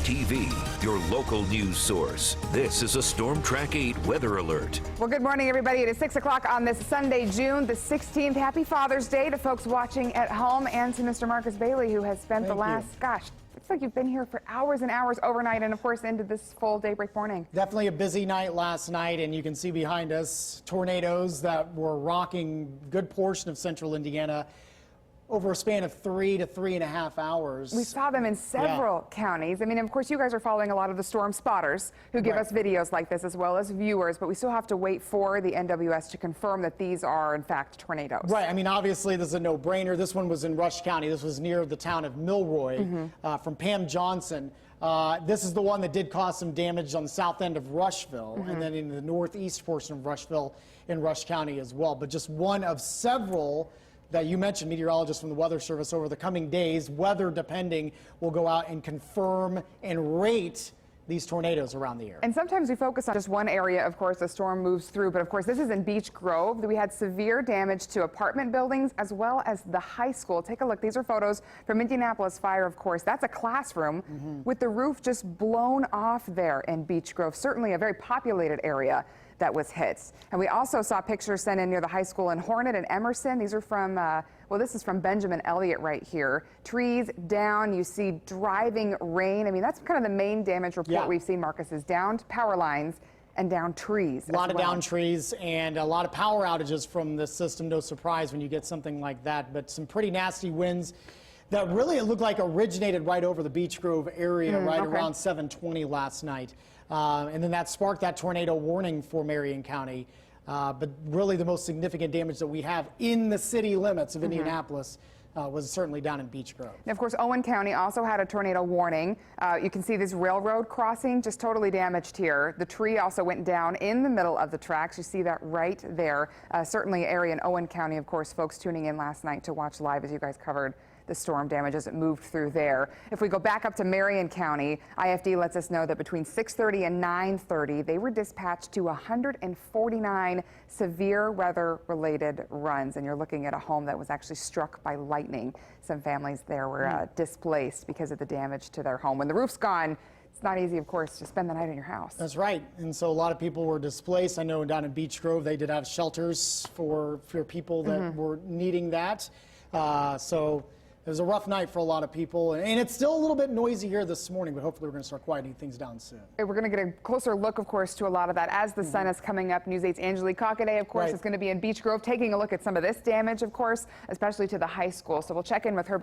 TV, your local news source. This is a Storm Track 8 weather alert. Well, good morning, everybody. It is 6 o'clock on this Sunday, June the 16th. Happy Father's Day to folks watching at home and to Mr. Marcus Bailey, who has spent looks like you've been here for hours and hours overnight and, of course, into this full Daybreak morning. Definitely a busy night last night, and you can see behind us tornadoes that were rocking a good portion of central Indiana over a span of 3 to 3.5 hours. We saw them in several counties. I mean, of course, you guys are following a lot of the storm spotters who give us videos like this, as well as viewers, but we still have to wait for the NWS to confirm that these are, in fact, tornadoes. Right. I mean, obviously, this is a no-brainer. This one was in Rush County. This was near the town of Milroy, from Pam Johnson. This is the one that did cause some damage on the south end of Rushville, and then in the northeast portion of Rushville in Rush County as well. But just one of several that you mentioned. Meteorologists from the Weather Service over the coming days, weather depending, will go out and confirm and rate these tornadoes around the area. And sometimes we focus on just one area, of course, the storm moves through, but of course this is in Beech Grove. We had severe damage to apartment buildings as well as the high school. Take a look. These are photos from Indianapolis Fire, of course. That's a classroom with the roof just blown off there in Beech Grove. Certainly a very populated area that was hit. And we also saw pictures sent in near the high school in Hornet and Emerson. These are from, well, this is from Benjamin Elliott right here. Trees down, you see driving rain. I mean, that's kind of the main damage report we've seen, Marcus, is downed power lines and down trees. A lot of down trees and a lot of power outages from the system. No surprise when you get something like that, but some pretty nasty winds that really, it looked like originated right over the Beech Grove area around 7:20 last night. And then that sparked that tornado warning for Marion County. But really the most significant damage that we have in the city limits of Indianapolis was certainly down in Beech Grove. And of course, Owen County also had a tornado warning. You can see this railroad crossing just totally damaged here. The tree also went down in the middle of the tracks. You see that right there. Certainly area in Owen County, of course, folks tuning in last night to watch live as you guys covered the storm damage as it moved through there. If we go back up to Marion County, IFD lets us know that between 6:30 and 9:30, they were dispatched to 149 severe weather-related runs. And you're looking at a home that was actually struck by lightning. Some families there were displaced because of the damage to their home. When the roof's gone, it's not easy, of course, to spend the night in your house. That's right. And so a lot of people were displaced. I know down in Beech Grove, they did have shelters for people that were needing that. So it was a rough night for a lot of people, and it's still a little bit noisy here this morning, but hopefully we're going to start quieting things down soon. We're going to get a closer look, of course, to a lot of that as the sun is coming up. News 8's Angelique Cockaday, of course, is going to be in Beech Grove, taking a look at some of this damage, of course, especially to the high school. So we'll check in with her.